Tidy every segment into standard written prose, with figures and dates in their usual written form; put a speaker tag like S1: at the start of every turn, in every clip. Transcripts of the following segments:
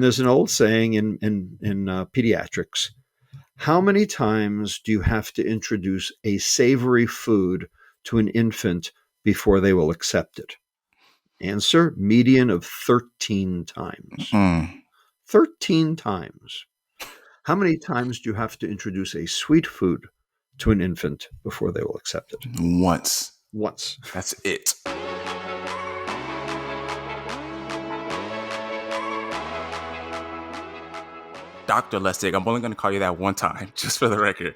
S1: There's an old saying in pediatrics: how many times do you have to introduce a savory food to an infant before they will accept it? Answer: median of 13 times.
S2: Mm,
S1: 13 times. How many times do you have to introduce a sweet food to an infant before they will accept it?
S2: once.
S1: Once.
S2: That's it. Dr. Lustig, I'm only going to call you that one time, just for the record.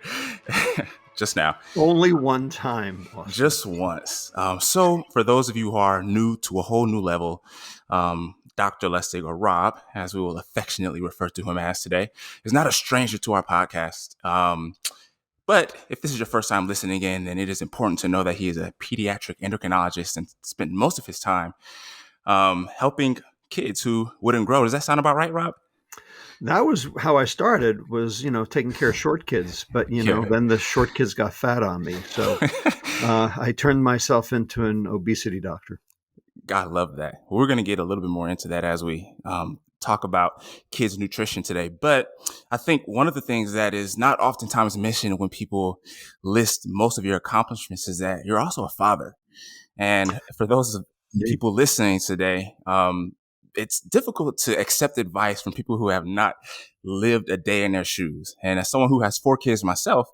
S2: Just now.
S1: Only one time, Austin.
S2: Just once. So, for those of you who are new to a whole new level, Dr. Lustig, or Rob, as we will affectionately refer to him as today, is not a stranger to our podcast. But if this is your first time listening in, then it is important to know that he is a pediatric endocrinologist and spent most of his time helping kids who wouldn't grow. Does that sound about right, Rob?
S1: That was how I started, was, taking care of short kids. But,
S2: Yeah.
S1: then the short kids got fat on me. So I turned myself into an obesity doctor.
S2: God love that. We're going to get a little bit more into that as we talk about kids' nutrition today. But I think one of the things that is not oftentimes mentioned when people list most of your accomplishments is that you're also a father. And for those of people listening today, it's difficult to accept advice from people who have not lived a day in their shoes. And as someone who has 4 kids myself,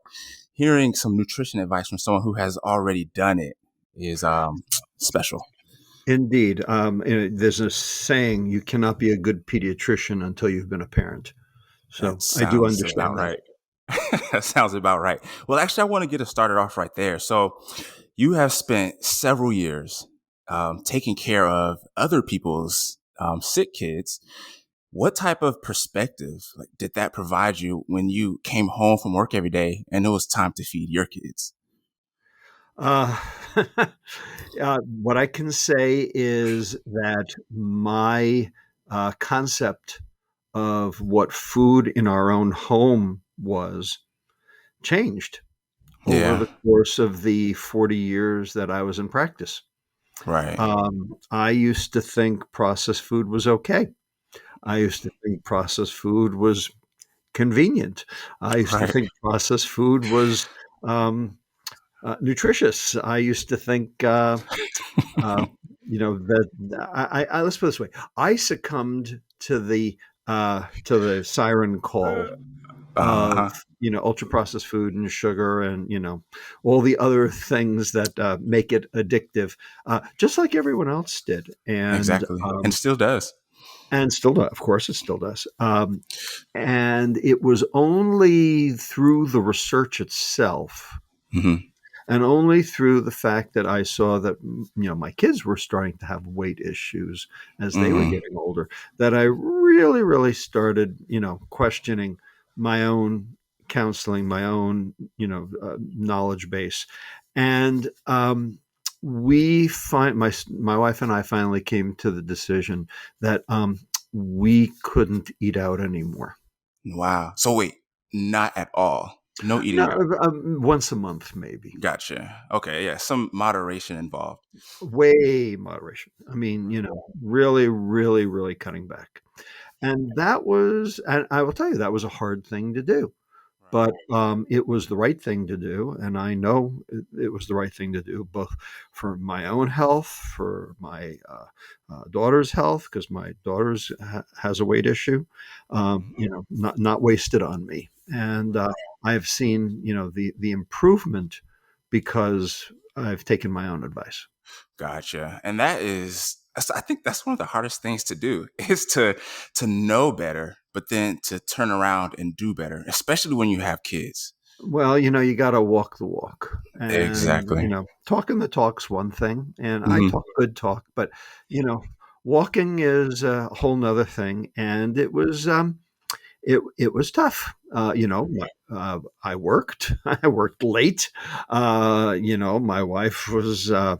S2: hearing some nutrition advice from someone who has already done it is special.
S1: Indeed. There's a saying: you cannot be a good pediatrician until you've been a parent. So
S2: That
S1: I do
S2: sounds about
S1: understand that.
S2: right. That sounds about right. Well, actually, I want to get us started off right there. So, you have spent several years taking care of other people's sick kids. What type of perspective did that provide you when you came home from work every day and it was time to feed your kids?
S1: Uh, what I can say is that my concept of what food in our own home was changed over
S2: Yeah,
S1: the course of the 40 years that I was in practice.
S2: right,
S1: I used to think processed food was okay. I used to think processed food was convenient. I used to
S2: right.
S1: think processed food was nutritious. I used to think, uh, that let's put it this way: I succumbed to the siren call of
S2: Uh-huh.
S1: ultra processed food and sugar and all the other things that make it addictive, just like everyone else did,
S2: Exactly. And still does.
S1: and still does. Of course, it still does. And it was only through the research itself,
S2: Hmm.
S1: and only through the fact that I saw that my kids were starting to have weight issues as they were
S2: Hmm.
S1: getting older, that I really, really started questioning my own counseling, my own knowledge base. And my wife and I finally came to the decision that we couldn't eat out anymore.
S2: Wow. So wait, not at all. No
S1: No,
S2: eating out.
S1: once a month maybe.
S2: Gotcha. Okay. Yeah. Some moderation involved.
S1: Way moderation. I mean, really, really, really cutting back. And I will tell you, that was a hard thing to do.
S2: Right.
S1: But it was the right thing to do, and I know it was the right thing to do, both for my own health, for my daughter's health, because my daughter's has a weight issue, not wasted on me. And I've seen the improvement because I've taken my own advice.
S2: Gotcha. And I think that's one of the hardest things to do is to know better, but then to turn around and do better, especially when you have kids.
S1: Well, you got to walk the walk, and
S2: Exactly.
S1: talking the talk's one thing, and I
S2: Hmm.
S1: talk good talk, but you know, walking is a whole nother thing. And it was tough. I worked, I worked late. My wife is a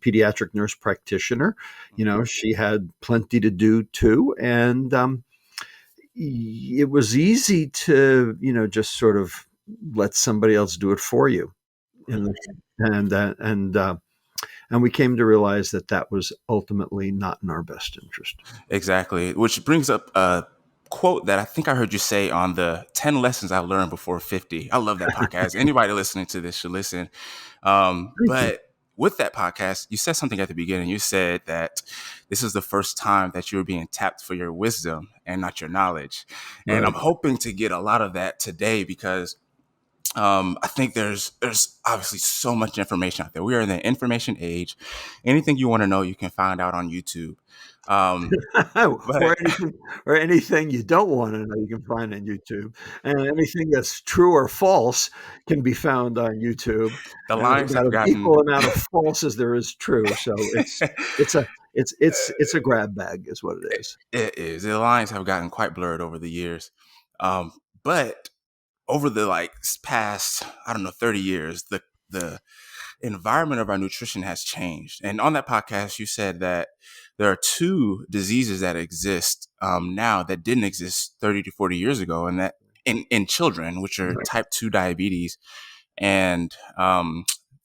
S1: pediatric nurse practitioner. She had plenty to do too, and it was easy to just sort of let somebody else do it for you.
S2: Right.
S1: And and we came to realize that that was ultimately not in our best interest.
S2: Exactly. Which brings up quote that I think I heard you say on the 10 lessons I learned before 50. I love that podcast. Anybody listening to this should listen.
S1: Thank you.
S2: But with that podcast, you said something at the beginning. You said that this is the first time that you were being tapped for your wisdom and not your knowledge. And I'm
S1: Right.
S2: hoping to get a lot of that today because I think there's obviously so much information out there. We are in the information age. Anything you want to know, you can find out on YouTube.
S1: or
S2: But
S1: anything or anything you don't wanna know, you can find on YouTube, and anything that's true or false can be found on YouTube,
S2: the
S1: and there's
S2: lines
S1: about
S2: have
S1: an
S2: gotten
S1: equal amount of false as there is true, so it's a it's a grab bag is what it is.
S2: it is. The lines have gotten quite blurred over the years. But over the past, I don't know, 30 years, the environment of our nutrition has changed. And on that podcast, you said that there are two diseases that exist now that didn't exist 30 to 40 years ago, and that in children, which are
S1: Right.
S2: type 2 diabetes and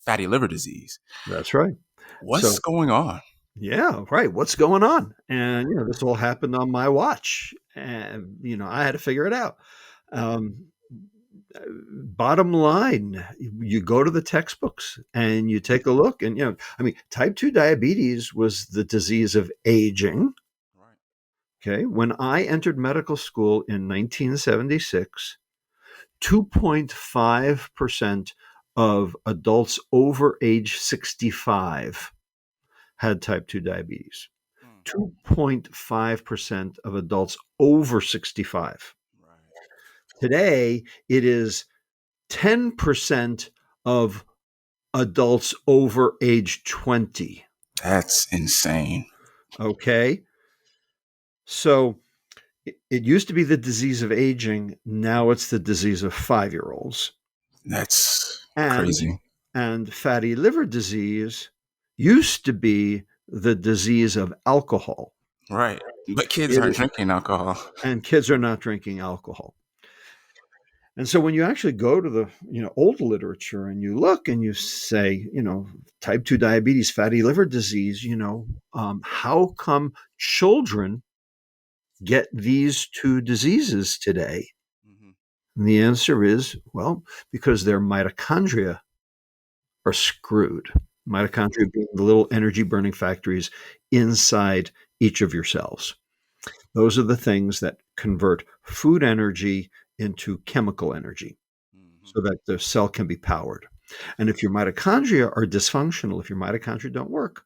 S2: fatty liver disease.
S1: That's right.
S2: What's
S1: So
S2: going on?
S1: yeah, right, what's going on? And, this all happened on my watch, and, I had to figure it out. Um Bottom line, you go to the textbooks and you take a look, and type 2 diabetes was the disease of aging.
S2: Right.
S1: Okay, when I entered medical school in 1976, 2.5% of adults over age 65 had type 2 diabetes.
S2: Hmm.
S1: 2.5% of adults over 65.
S2: Right.
S1: Today, it is 10% of adults over age 20.
S2: That's insane.
S1: Okay. So it used to be the disease of aging. Now it's the disease of 5-year-olds.
S2: That's
S1: And,
S2: crazy.
S1: and fatty liver disease used to be the disease of alcohol.
S2: Right. But kids
S1: It
S2: aren't
S1: is,
S2: drinking alcohol.
S1: and kids are not drinking alcohol. And so when you actually go to the old literature and you look and you say type 2 diabetes, fatty liver disease, how come children get these two diseases today?
S2: Mhm.
S1: And the answer is, well, because their mitochondria are screwed. Mitochondria being the little energy burning factories inside each of your cells. Those are the things that convert food energy into chemical energy
S2: Mhm.
S1: so that the cell can be powered. And if your mitochondria are dysfunctional, if your mitochondria don't work,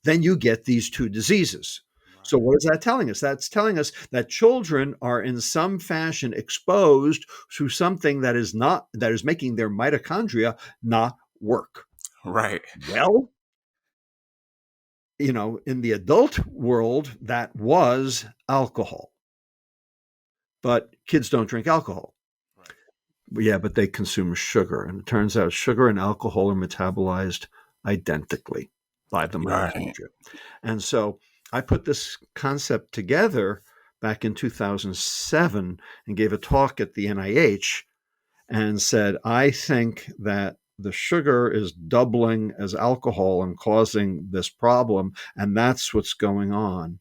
S1: then you get these two diseases. So
S2: Right.
S1: what is that telling us? That's telling us that children are in some fashion exposed to something that is making their mitochondria not work.
S2: Right.
S1: Well, in the adult world, that was alcohol. But kids don't drink alcohol.
S2: Right.
S1: Yeah, but they consume sugar. And it turns out sugar and alcohol are metabolized identically by the
S2: Right.
S1: mitochondria. And so I put this concept together back in 2007 and gave a talk at the NIH and said, I think that the sugar is doubling as alcohol and causing this problem, and that's what's going on.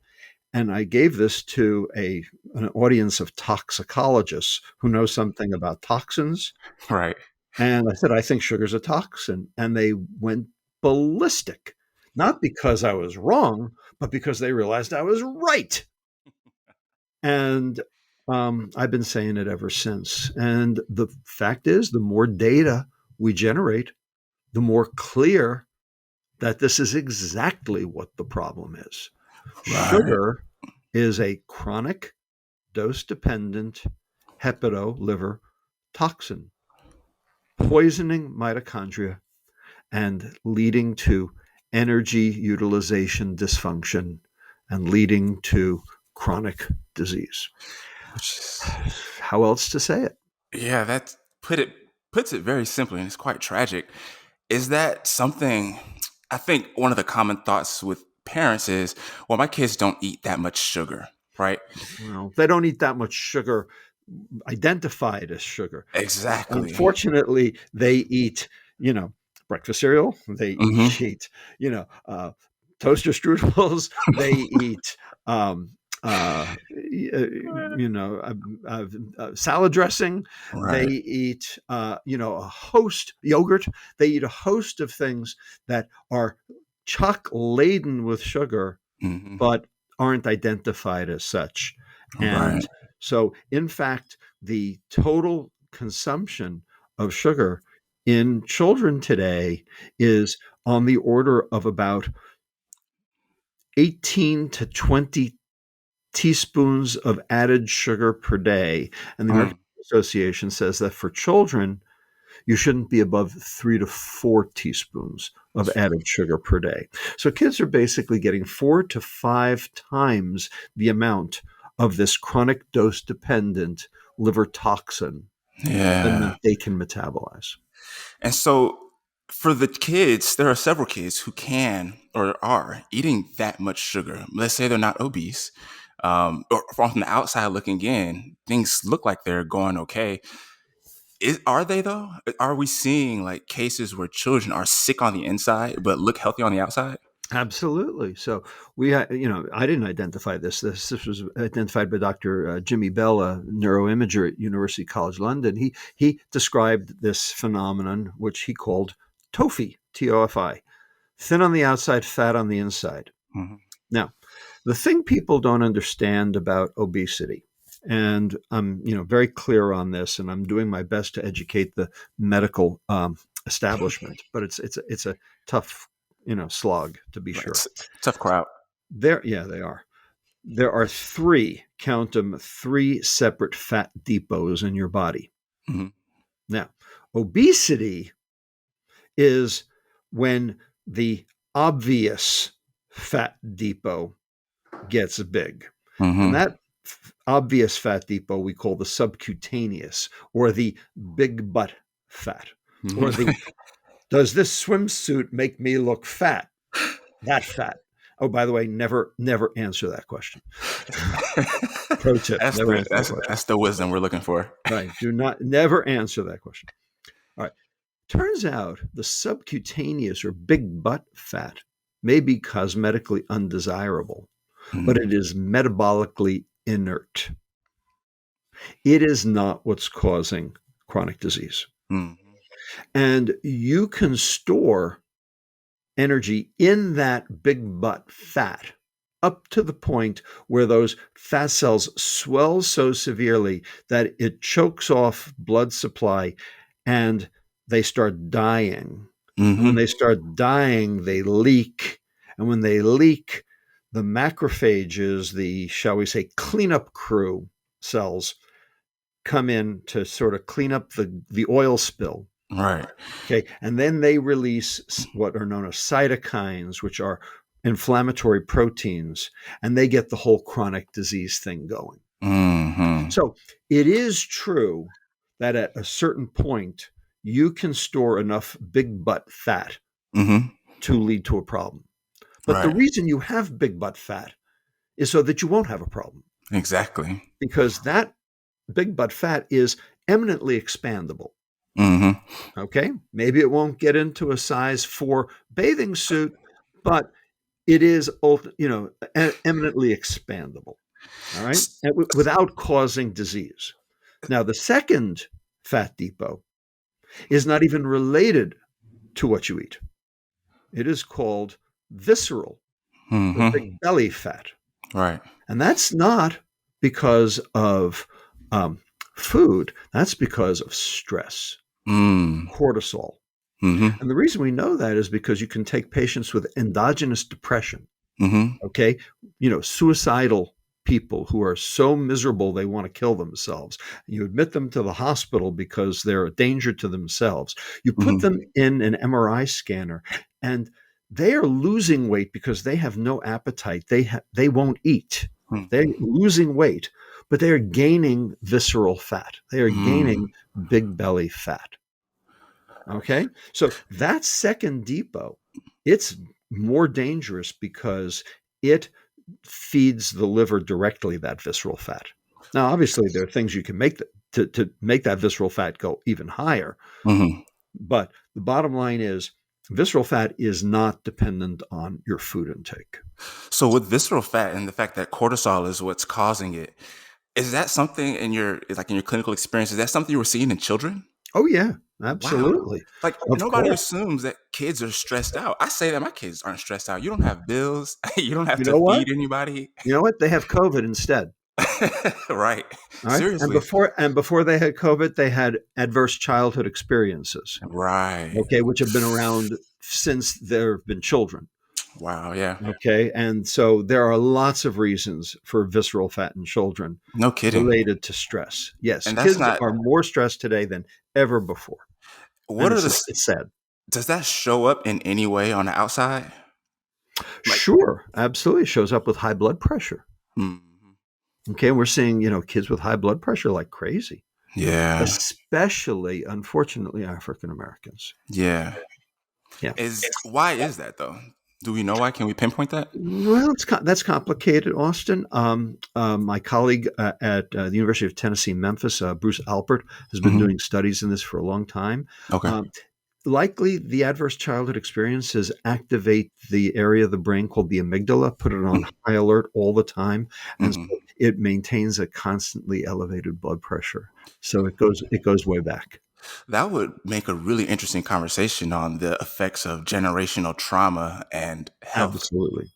S1: And I gave this to an audience of toxicologists who know something about toxins.
S2: Right.
S1: And I said, I think sugar's a toxin. And they went ballistic, not because I was wrong, but because they realized I was right. And I've been saying it ever since. And the fact is, the more data we generate, the more clear that this is exactly what the problem is.
S2: Right.
S1: Sugar is a chronic, dose dependent liver toxin, poisoning mitochondria and leading to energy utilization dysfunction and leading to chronic disease.
S2: Which is,
S1: How else to say it?
S2: yeah, that puts it very simply, and it's quite tragic. Is that something? I think one of the common thoughts with parents is, well, my kids don't eat that much sugar, right?
S1: Well, they don't eat that much sugar identified as sugar.
S2: Exactly.
S1: Unfortunately, they eat, breakfast cereal. They
S2: Hmm.
S1: eat, toaster strudels. They eat salad dressing. They
S2: Right.
S1: eat, a host yogurt. They eat a host of things that are chock laden with sugar,
S2: Hmm.
S1: but aren't identified as such. And
S2: Right.
S1: so, in fact, the total consumption of sugar in children today is on the order of about 18 to 20 teaspoons of added sugar per day. And the American
S2: Mm.
S1: Association says that for children, you shouldn't be above 3 to 4 teaspoons of added sugar per day. So kids are basically getting 4 to 5 times the amount of this chronic dose dependent liver toxin than
S2: Yeah.
S1: they can metabolize.
S2: And so for the kids, there are several kids who can or are eating that much sugar. Let's say they're not obese. Or from the outside looking in, things look like they're going okay. Are they though? Are we seeing like cases where children are sick on the inside but look healthy on the outside?
S1: Absolutely. So I didn't identify this. This was identified by Dr. Jimmy Bell, a neuroimager at University College London. He described this phenomenon, which he called TOFI, TOFI, thin on the outside, fat on the inside.
S2: Hmm.
S1: Now, the thing people don't understand about obesity, and I'm very clear on this, and I'm doing my best to educate the medical establishment, but it's a tough slog, to be
S2: Right.
S1: sure.
S2: It's a tough crowd.
S1: Yeah, they are. There are count them, three separate fat depots in your body.
S2: Hmm.
S1: Now, obesity is when the obvious fat depot gets big. And
S2: Hmm.
S1: that obvious fat depot we call the subcutaneous, or the big butt fat, or the does this swimsuit make me look fat? That fat. Oh, by the way, never answer that question. Pro tip:
S2: that's
S1: never
S2: the
S1: answer that
S2: that's
S1: question.
S2: that's the wisdom we're looking for.
S1: Right? Do not never answer that question. All right. Turns out the subcutaneous or big butt fat may be cosmetically undesirable, but
S2: Mhm.
S1: it is metabolically inert. It is not what's causing chronic disease.
S2: Mhm.
S1: And you can store energy in that big butt fat up to the point where those fat cells swell so severely that it chokes off blood supply and they start dying. And when
S2: Mhm.
S1: they start dying, they leak. And when they leak, the macrophages, the, shall we say, cleanup crew cells, come in to sort of clean up the oil spill.
S2: Right.
S1: Okay. And then they release what are known as cytokines, which are inflammatory proteins, and they get the whole chronic disease thing going.
S2: Mhm.
S1: So it is true that at a certain point, you can store enough big butt fat
S2: Mhm.
S1: to lead to a problem. But the
S2: Right.
S1: reason you have big butt fat is so that you won't have a problem,
S2: Exactly.
S1: because that big butt fat is eminently expandable.
S2: Mhm.
S1: Okay. Maybe it won't get into a size 4 bathing suit, but it is, eminently expandable. All right.
S2: S-
S1: And without causing disease. Now, the second fat depot is not even related to what you eat. It is called visceral or
S2: Mhm.
S1: big belly fat.
S2: Right.
S1: And that's not because of um, food, that's because of stress,
S2: Mm.
S1: cortisol.
S2: Mhm.
S1: And the reason we know that is because you can take patients with endogenous depression,
S2: Mhm.
S1: okay? Suicidal people who are so miserable they want to kill themselves. You admit them to the hospital because they're a danger to themselves. You put
S2: Mhm.
S1: them in an MRI scanner, and they are losing weight because they have no appetite. They won't eat. They're
S2: Mhm.
S1: losing weight, but they are gaining visceral fat. They are
S2: Mm.
S1: gaining big belly fat. Okay. So that second depot, it's more dangerous because it feeds the liver directly that visceral fat. Now, obviously, there are things you can make to make that visceral fat go even higher.
S2: Mhm.
S1: But the bottom line is Visceral fat is not dependent on your food intake.
S2: So with visceral fat and the fact that cortisol is what's causing it, is that something in your clinical experience? Is that something you were seeing in children?
S1: Oh, yeah,
S2: Wow.
S1: absolutely.
S2: Like
S1: Of
S2: nobody
S1: course.
S2: assumes that kids are stressed out. I say that my kids aren't stressed out. You don't have bills. You don't have
S1: You
S2: to
S1: know what?
S2: feed anybody.
S1: You know what? They have COVID instead.
S2: Right.
S1: All right. And
S2: Seriously.
S1: before they had COVID, they had adverse childhood experiences,
S2: Right.
S1: okay, which have been around since there have been children.
S2: Wow. Yeah.
S1: Okay. And so there are lots of reasons for visceral fat in children
S2: No kidding.
S1: related to stress. Yes,
S2: And that's
S1: kids
S2: not
S1: are more stressed today than ever before.
S2: what
S1: And
S2: are
S1: it's sad.
S2: does that show up in any way on the outside? Like,
S1: Sure, absolutely shows up with high blood pressure.
S2: mhm.
S1: Okay. We're seeing, kids with high blood pressure like crazy,
S2: Yeah.
S1: especially, unfortunately, African Americans.
S2: Yeah.
S1: Yeah.
S2: Why is that though? Do we know why? Can we pinpoint that?
S1: Well, that's complicated, Austin. My colleague at the University of Tennessee, Memphis, Bruce Alpert, has been
S2: Hmm.
S1: doing studies in this for a long time.
S2: Okay.
S1: Um, Likely, the adverse childhood experiences activate the area of the brain called the amygdala, put it on high alert all the time, and
S2: Hmm.
S1: so it maintains a constantly elevated blood pressure. So it goes way back.
S2: That would make a really interesting conversation on the effects of generational trauma and health.
S1: Absolutely,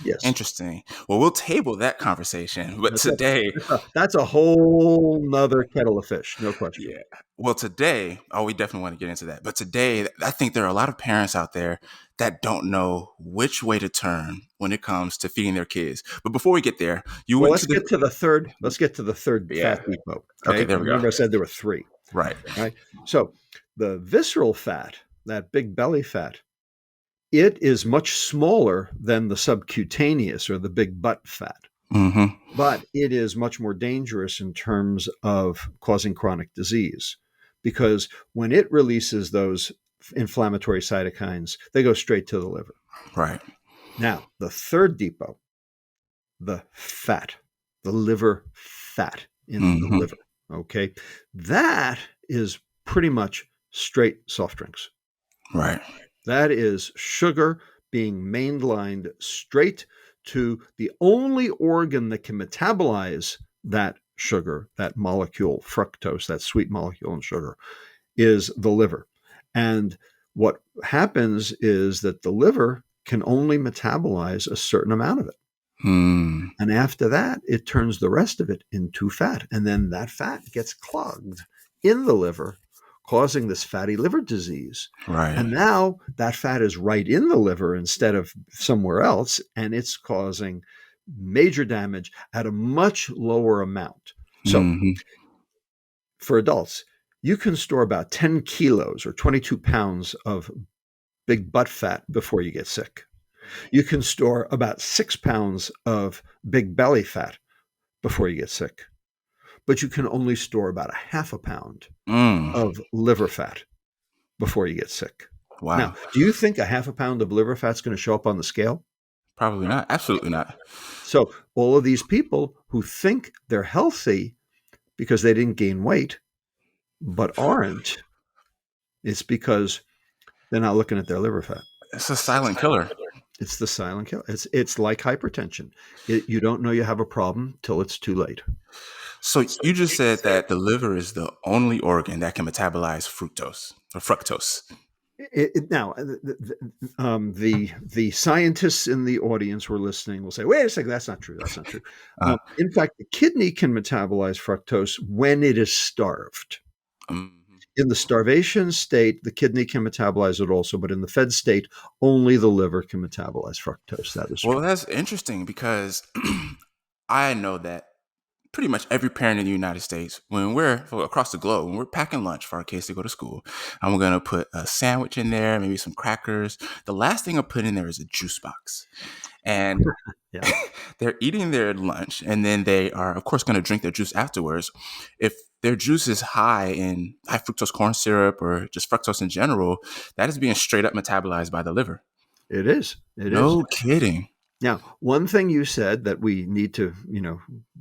S1: yes.
S2: Interesting. Well, we'll table that conversation. But
S1: That's a,
S2: today,
S1: that's a whole nother kettle of fish, no question.
S2: yeah. Well, today, oh, we definitely want to get into that. But today, I think there are a lot of parents out there that don't know which way to turn when it comes to feeding their kids. But before we get there, you
S1: Well,
S2: went
S1: let's
S2: to the
S1: get to the third. Let's get to the third
S2: yeah.
S1: fat depot.
S2: Okay,
S1: Okay,
S2: there we go.
S1: remember I said there were three.
S2: Right.
S1: Right. So the visceral fat, that big belly fat, it is much smaller than the subcutaneous or the big butt fat,
S2: Mm-hmm.
S1: but it is much more dangerous in terms of causing chronic disease because when it releases those inflammatory cytokines, they go straight to the liver.
S2: Right.
S1: Now, the third depot, the fat, the liver fat in the
S2: Mm-hmm.
S1: liver. Okay. That is pretty much straight soft drinks.
S2: Right.
S1: That is sugar being mainlined straight to the only organ that can metabolize that sugar, that molecule, fructose, that sweet molecule in sugar, is the liver. And what happens is that the liver can only metabolize a certain amount of it.
S2: Mm.
S1: And after that, it turns the rest of it into fat. And then that fat gets clogged in the liver, causing this fatty liver disease.
S2: Right.
S1: And now that fat is right in the liver instead of somewhere else. And it's causing major damage at a much lower amount. So
S2: Mm-hmm.
S1: for adults, you can store about 10 kilos or 22 pounds of big butt fat before you get sick. You can store about 6 pounds of big belly fat before you get sick. But you can only store about a half a pound
S2: Mm.
S1: of liver fat before you get sick. Now,
S2: Wow.
S1: do you think a half a pound of liver fat is going to show up on the scale?
S2: Probably not. Absolutely not.
S1: So, all of these people who think they're healthy because they didn't gain weight, but aren't, it's because they're not looking at their liver fat.
S2: It's a silent killer.
S1: It's the silent killer. It's like hypertension. You don't know you have a problem till it's too late.
S2: So you just said that the liver is the only organ that can metabolize fructose.
S1: Now, the scientists in the audience who are listening will say, "Wait a second, that's not true. That's not true."
S2: Uh,
S1: In fact, the kidney can metabolize fructose when it is starved.
S2: mhm.
S1: In the starvation state, the kidney can metabolize it also, but in the fed state, only the liver can metabolize fructose. That is
S2: Well,
S1: true.
S2: that's interesting because I know that pretty much every parent in the United States, when we're across the globe, when we're packing lunch for our kids to go to school, and we're going to put a sandwich in there, maybe some crackers. The last thing I put in there is a juice box. And
S1: Yeah.
S2: they're eating their lunch and then they are, of course, going to drink their juice afterwards. If their juice is high in high fructose corn syrup or just fructose in general, that is being straight up metabolized by the liver.
S1: It is. It is.
S2: No kidding.
S1: Now, one thing you said that we need to,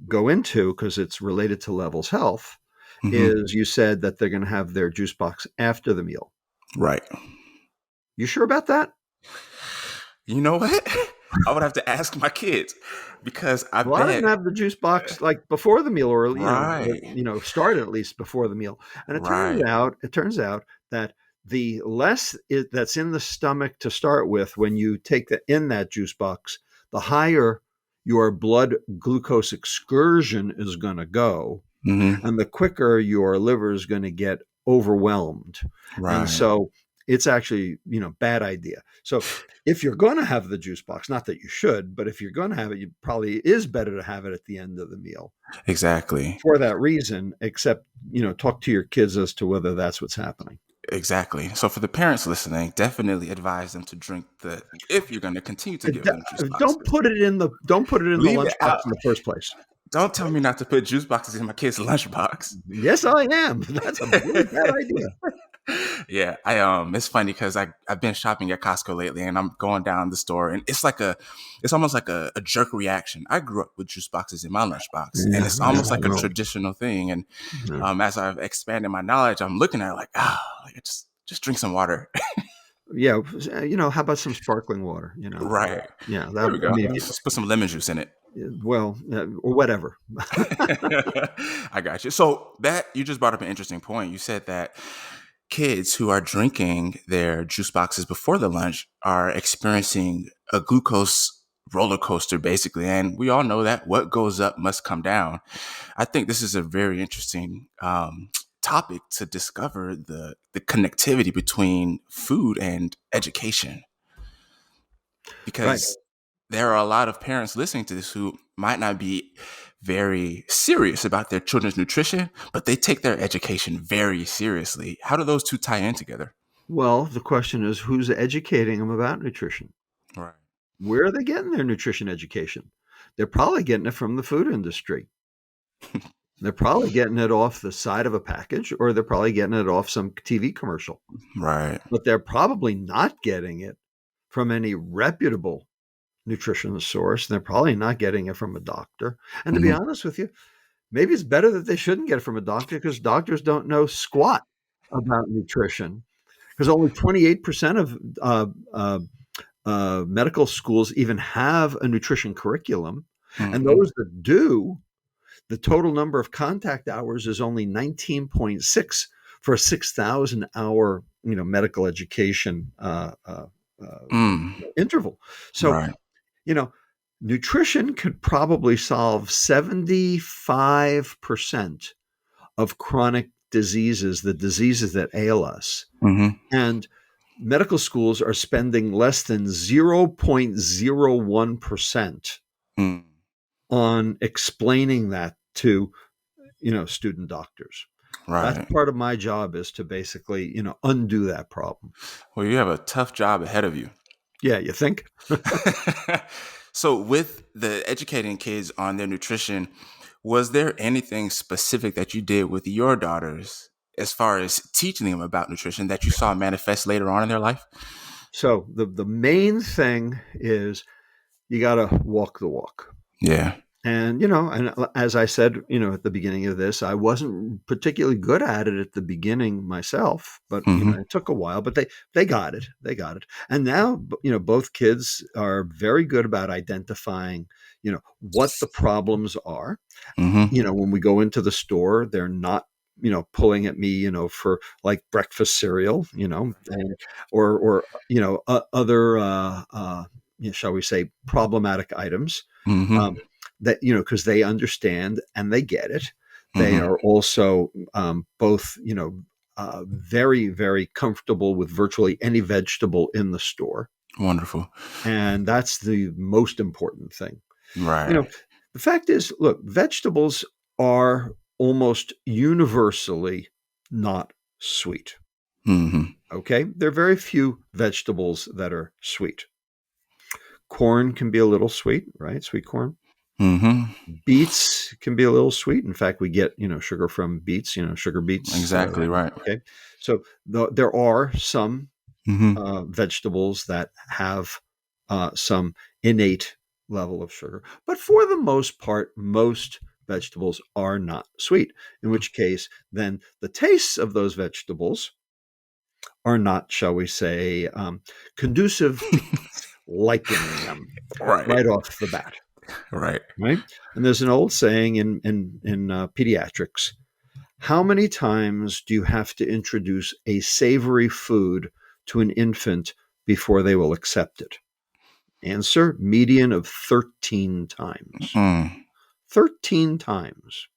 S1: go into because it's related to Levels Health
S2: Hmm.
S1: is you said that they're going to have their juice box after the meal.
S2: Right.
S1: You sure about that?
S2: You know what? I would have to ask my kids because I
S1: A lot of them
S2: bet.
S1: have the juice box like before the meal, or
S2: Right.
S1: start at least before the meal. And
S2: Right.
S1: it turns out that the less that's in the stomach to start with when you take in that juice box, the higher your blood glucose excursion is going to go,
S2: Hmm.
S1: and the quicker your liver is going to get overwhelmed. And
S2: Right.
S1: so it's actually, bad idea. So if you're going to have the juice box, not that you should, but if you're going to have it, it probably is better to have it at the end of the meal
S2: Exactly.
S1: for that reason, except, talk to your kids as to whether that's what's happening.
S2: Exactly. So for the parents listening, definitely advise them to drink the if you're going to continue to give them juice
S1: Don't
S2: boxes.
S1: put it in the
S2: Leave it
S1: lunchbox
S2: out.
S1: in the first place.
S2: Don't tell me not to put juice boxes in my kids' lunchbox.
S1: Yes, I am. That's a really bad idea.
S2: Yeah, it's funny because I've been shopping at Costco lately, and I'm going down the store, and it's almost like a jerk reaction. I grew up with juice boxes in my lunchbox, and
S1: Yeah,
S2: it's
S1: yeah,
S2: almost like a
S1: well,
S2: traditional thing. And
S1: yeah.
S2: as I've expanded my knowledge, I'm looking at it like, like, just drink some water.
S1: Yeah, how about some sparkling water?
S2: Right.
S1: Yeah,
S2: There
S1: that
S2: we
S1: I
S2: go.
S1: mean,
S2: Let's just put some lemon juice in it.
S1: well, or whatever.
S2: I got you. So that you just brought up an interesting point. You said that kids who are drinking their juice boxes before the lunch are experiencing a glucose roller coaster, basically. And we all know that what goes up must come down. I think this is a very interesting topic to discover the connectivity between food and education,
S1: Right.
S2: because there are a lot of parents listening to this who might not be very serious about their children's nutrition, but they take their education very seriously. How do those two tie in together?
S1: Well, the question is, who's educating them about nutrition?
S2: Right.
S1: Where are they getting their nutrition education? They're probably getting it from the food industry. They're probably getting it off the side of a package, or they're probably getting it off some TV commercial.
S2: Right.
S1: But they're probably not getting it from any reputable nutrition source. They're probably not getting it from a doctor. And to be
S2: Hmm.
S1: honest with you, maybe it's better that they shouldn't get it from a doctor, because doctors don't know squat about nutrition. Because only 28% of medical schools even have a nutrition curriculum. And
S2: Hmm.
S1: those that do, the total number of contact hours is only 19.6 for a 6,000 hour, medical education
S2: Mm.
S1: interval. So,
S2: Right.
S1: you know, nutrition could probably solve 75% of chronic diseases, the diseases that ail us.
S2: Hmm.
S1: And medical schools are spending less than 0.01%
S2: Mm.
S1: on explaining that to, student doctors. That's
S2: Right.
S1: part of my job, is to basically, undo that problem.
S2: Well, you have a tough job ahead of you.
S1: Yeah, you think?
S2: So, with the educating kids on their nutrition, was there anything specific that you did with your daughters as far as teaching them about nutrition that you saw manifest later on in their life?
S1: So the main thing is you got to walk the walk.
S2: Yeah.
S1: And, as I said, at the beginning of this, I wasn't particularly good at it at the beginning myself, but,
S2: Hmm.
S1: it took a while, but they got it. They got it. And now, both kids are very good about identifying, what the problems are.
S2: Hmm.
S1: When we go into the store, they're not, pulling at me, for like breakfast cereal, and, or, other, shall we say, problematic items.
S2: Hmm.
S1: Um, that, because they understand and they get it. They
S2: Hmm.
S1: are also, both, very, very comfortable with virtually any vegetable in the store.
S2: Wonderful.
S1: And that's the most important thing. You know,
S2: Right.
S1: the fact is, look, vegetables are almost universally not sweet.
S2: Hmm.
S1: Okay. There are very few vegetables that are sweet. Corn can be a little sweet, right? Sweet corn.
S2: Hmm.
S1: Beets can be a little sweet. In fact, we get, sugar from beets, sugar beets.
S2: Exactly right.
S1: Okay. So there are some
S2: Hmm.
S1: vegetables that have some innate level of sugar. But for the most part, most vegetables are not sweet, in which case, then the tastes of those vegetables are not, shall we say, conducive to kids liking them
S2: Right.
S1: right off the bat,
S2: Right.
S1: right? And there's an old saying in pediatrics: how many times do you have to introduce a savory food to an infant before they will accept it? Answer: median of 13 times.
S2: Mm,
S1: 13 times.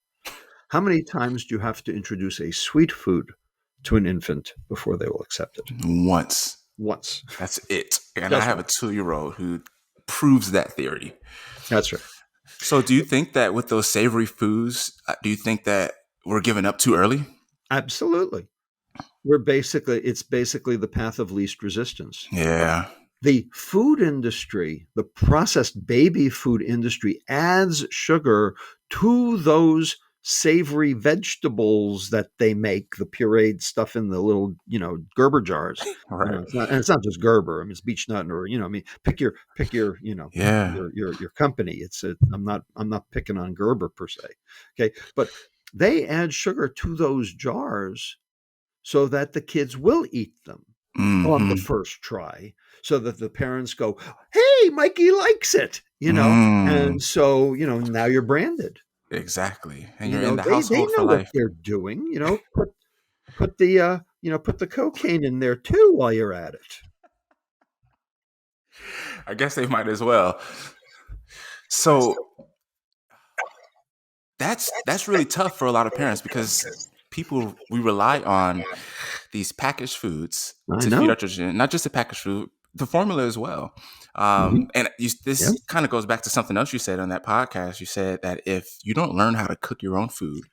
S1: How many times do you have to introduce a sweet food to an infant before they will accept it?
S2: once.
S1: Once.
S2: That's it. And I
S1: Just
S2: have a
S1: one.
S2: 2-year old who proves that theory.
S1: That's right.
S2: So, do you think that with those savory foods, do you think that we're giving up too early?
S1: Absolutely. It's basically the path of least resistance.
S2: Yeah.
S1: The food industry, the processed baby food industry, adds sugar to those savory vegetables that they make, the pureed stuff in the little, Gerber jars.
S2: Right.
S1: It's not just Gerber. I mean, it's beech nut, or, I mean, pick your,
S2: Yeah.
S1: your company. I'm not picking on Gerber per se. Okay. But they add sugar to those jars so that the kids will eat them on the
S2: Hmm.
S1: first try, so that the parents go, "Hey, Mikey likes it,"
S2: Mm,
S1: and so, now you're branded.
S2: exactly. And you're in the
S1: They
S2: household for
S1: know what
S2: life.
S1: they're doing. Put the cocaine in there too while you're at it.
S2: I guess they might as well. So that's really tough for a lot of parents because people we rely on these packaged foods
S1: I
S2: to feed our
S1: know.
S2: children, not just the packaged food, the formula as well.
S1: Mhm. Yeah,
S2: This kind of goes back to something else you said on that podcast. You said that if you don't learn how to cook your own food,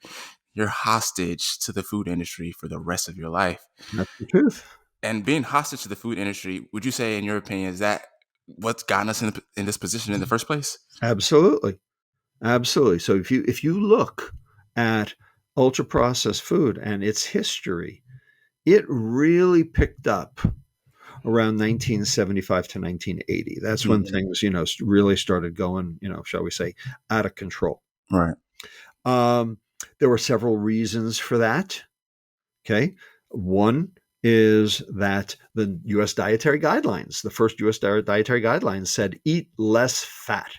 S2: you're hostage to the food industry for the rest of your life.
S1: that's the truth.
S2: And being hostage to the food industry, would you say, in your opinion, is that what's gotten us in this position in the first place?
S1: Absolutely, absolutely. So if you look at ultra processed food and its history, it really picked up around 1975 to 1980. That's when
S2: Mhm.
S1: things, really started going, shall we say, out of control.
S2: Right.
S1: Um, there were several reasons for that. Okay. One is that the US dietary guidelines, the first US dietary guidelines said eat less fat.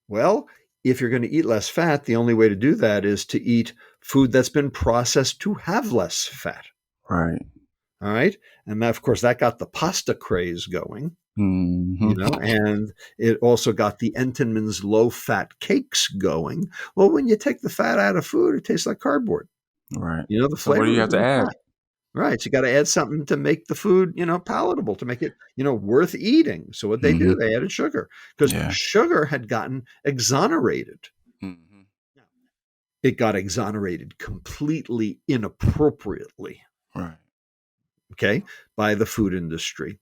S1: Well, if you're going to eat less fat, the only way to do that is to eat food that's been processed to have less fat.
S2: Right.
S1: All right. And that, of course, that got the pasta craze going,
S2: Hmm.
S1: and it also got the Entenmann's low fat cakes going. Well, when you take the fat out of food, it tastes like cardboard.
S2: Right.
S1: The
S2: So what do
S1: flavor
S2: you
S1: is
S2: have
S1: in
S2: to
S1: the
S2: add?
S1: fat. Right. So you got to add something to make the food, palatable, to make it, worth eating. So what they do,
S2: Hmm.
S1: they added sugar, because
S2: Yeah.
S1: sugar had gotten exonerated.
S2: Hmm.
S1: It got exonerated completely inappropriately,
S2: Right.
S1: okay, by the food industry.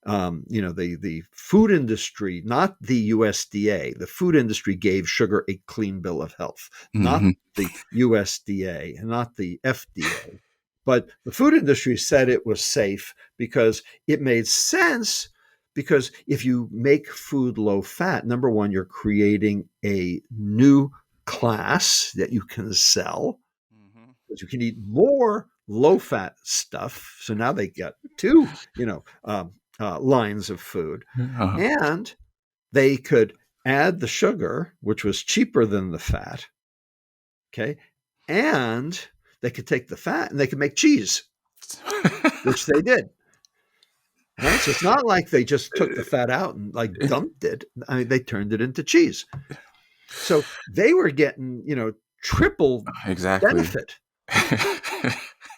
S1: The food industry, not the USDA. The food industry gave sugar a clean bill of health, not
S2: Hmm.
S1: the USDA, and not the FDA. But the food industry said it was safe because it made sense. Because if you make food low fat, number one, you're creating a new class that you can sell,
S2: Hmm.
S1: because you can eat more low fat stuff. So now they got two, lines of food,
S2: Uh-huh.
S1: and they could add the sugar, which was cheaper than the fat. Okay. And they could take the fat and they could make cheese, which they did. All right. So it's not like they just took the fat out and like dumped it. I mean, they turned it into cheese. So they were getting, triple
S2: Exactly.
S1: benefit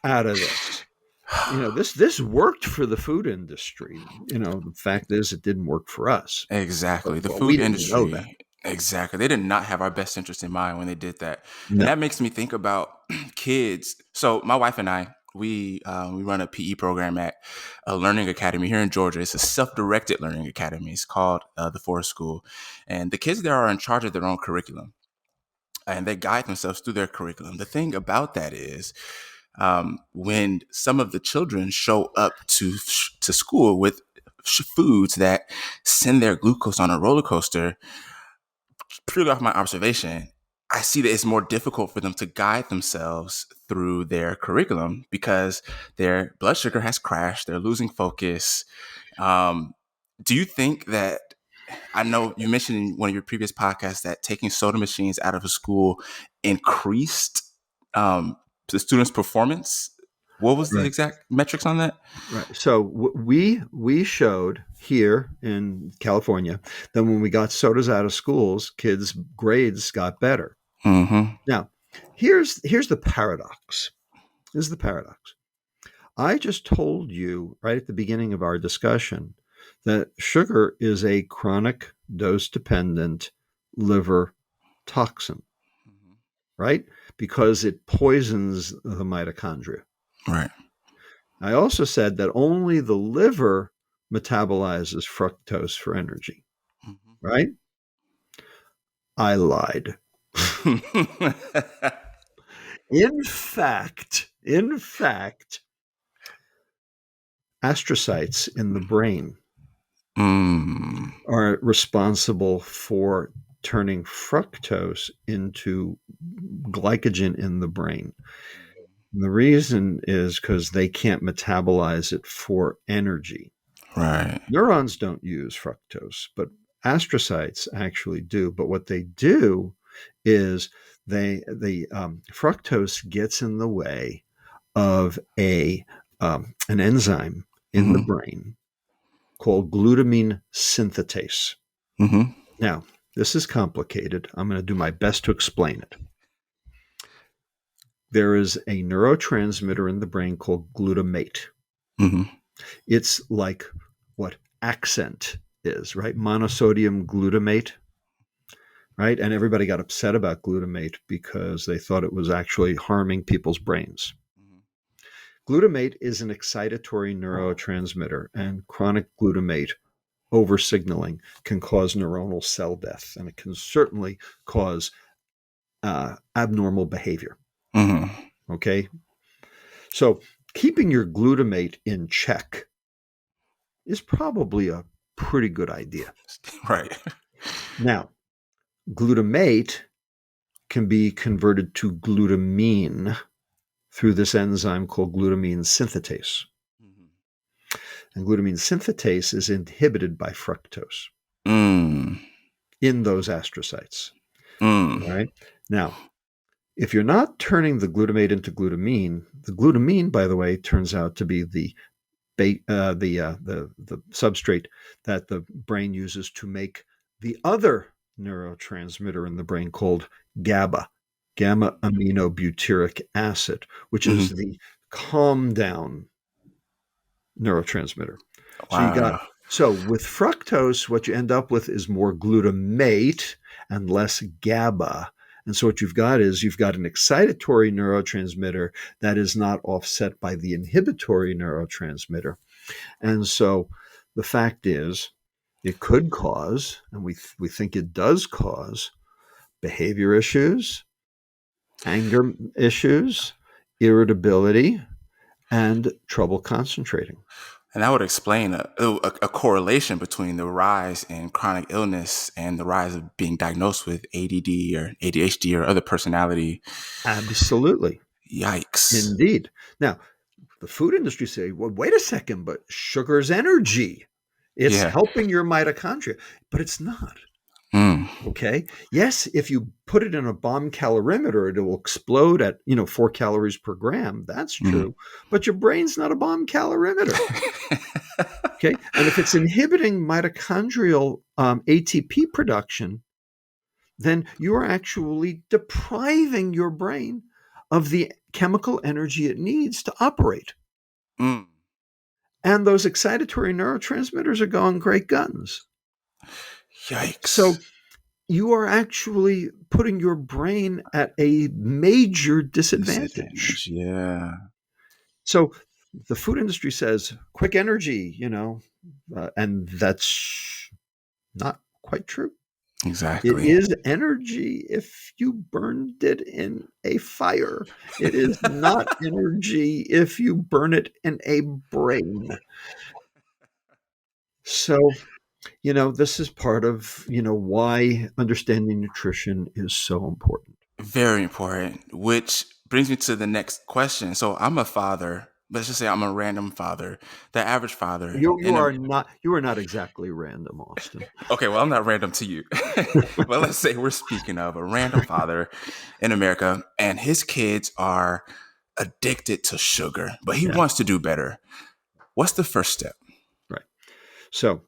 S1: out of this. This worked for the food industry. The fact is, it didn't work for us. But,
S2: Exactly. The
S1: well, we
S2: food
S1: didn't know that.
S2: industry. Exactly. They did not have our best interest in mind when they did that. And
S1: No.
S2: that makes me think about kids. So my wife and I, we run a PE program at a learning academy here in Georgia. It's a self-directed learning academy. It's called the Forest School. And the kids there are in charge of their own curriculum and they guide themselves through their curriculum. The thing about that is when some of the children show up to school with foods that send their glucose on a roller coaster, purely off my observation, I see that it's more difficult for them to guide themselves through their curriculum because their blood sugar has crashed. They're losing focus. Um, do you think that I know you mentioned in one of your previous podcasts that taking soda machines out of a school increased the students' performance? What was the
S1: Right.
S2: exact metrics on that?
S1: Right. So we showed here in California that when we got sodas out of schools, kids' grades got better.
S2: Mm-hmm.
S1: Now, here's the paradox. This is the paradox. I just told you right at the beginning of our discussion that sugar is a chronic dose dependent liver toxin, right? Because it poisons the mitochondria.
S2: Right.
S1: I also said that only the liver metabolizes fructose for energy, right? I lied.
S2: Mm-hmm.
S1: In fact, astrocytes in the brain
S2: mm.
S1: are responsible for turning fructose into glycogen in the brain. And the reason is because they can't metabolize it for energy.
S2: Right.
S1: Neurons don't use fructose, but astrocytes actually do. But what they do is the fructose gets in the way of a an enzyme in the
S2: Mm-hmm.
S1: brain called glutamine synthetase.
S2: Mm-hmm.
S1: Now, this is complicated. I'm going to do my best to explain it. There is a neurotransmitter in the brain called glutamate.
S2: Mm-hmm.
S1: It's like what accent is, right? Monosodium glutamate, right? And everybody got upset about glutamate because they thought it was actually harming people's brains. Glutamate is an excitatory neurotransmitter, and chronic glutamate oversignaling can cause neuronal cell death, and it can certainly cause abnormal behavior.
S2: Mm-hmm.
S1: Okay. So keeping your glutamate in check is probably a pretty good idea.
S2: Right.
S1: Now, glutamate can be converted to glutamine through this enzyme called glutamine synthetase. And glutamine synthetase is inhibited by fructose
S2: Mm.
S1: in those astrocytes.
S2: Mm.
S1: All right. Now, if you're not turning the glutamate into glutamine, the glutamine, by the way, turns out to be the substrate that the brain uses to make the other neurotransmitter in the brain called GABA, gamma aminobutyric acid, which is
S2: Mm-hmm.
S1: the calm down neurotransmitter. So you got
S2: Wow.
S1: so with fructose, what you end up with is more glutamate and less GABA. And so what you've got is you've got an excitatory neurotransmitter that is not offset by the inhibitory neurotransmitter. And so the fact is, it could cause, and we think it does cause, behavior issues, anger issues, irritability, and trouble concentrating.
S2: And that would explain a correlation between the rise in chronic illness and the rise of being diagnosed with ADD or ADHD or other personality.
S1: Absolutely.
S2: Yikes.
S1: Indeed. Now, the food industry say, well, wait a second, but sugar's energy. It's
S2: Yeah.
S1: helping your mitochondria, but it's not.
S2: Mm.
S1: Okay. Yes, if you put it in a bomb calorimeter, it will explode at 4 calories per gram. That's
S2: Mm.
S1: true. But your brain's not a bomb calorimeter. Okay. And if it's inhibiting mitochondrial ATP production, then you are actually depriving your brain of the chemical energy it needs to operate.
S2: Mm.
S1: And those excitatory neurotransmitters are going great guns. So
S2: Yikes.
S1: you are actually putting your brain at a major disadvantage.
S2: Disadvantage. Yeah.
S1: So the food industry says quick energy, and that's not quite true. It
S2: Exactly.
S1: is energy if you burned it in a fire. It is not energy if you burn it in a brain. So This is part of, why understanding nutrition is so important.
S2: Very important, which brings me to the next question. So I'm a father. Let's just say I'm a random father, the average father
S1: You you
S2: in a
S1: are not you are not exactly random, Austin.
S2: okay, well, I'm not random to you. But let's say we're speaking of a random father in America and his kids are addicted to sugar, but he
S1: Yeah,
S2: wants to do better. What's the first step?
S1: right. So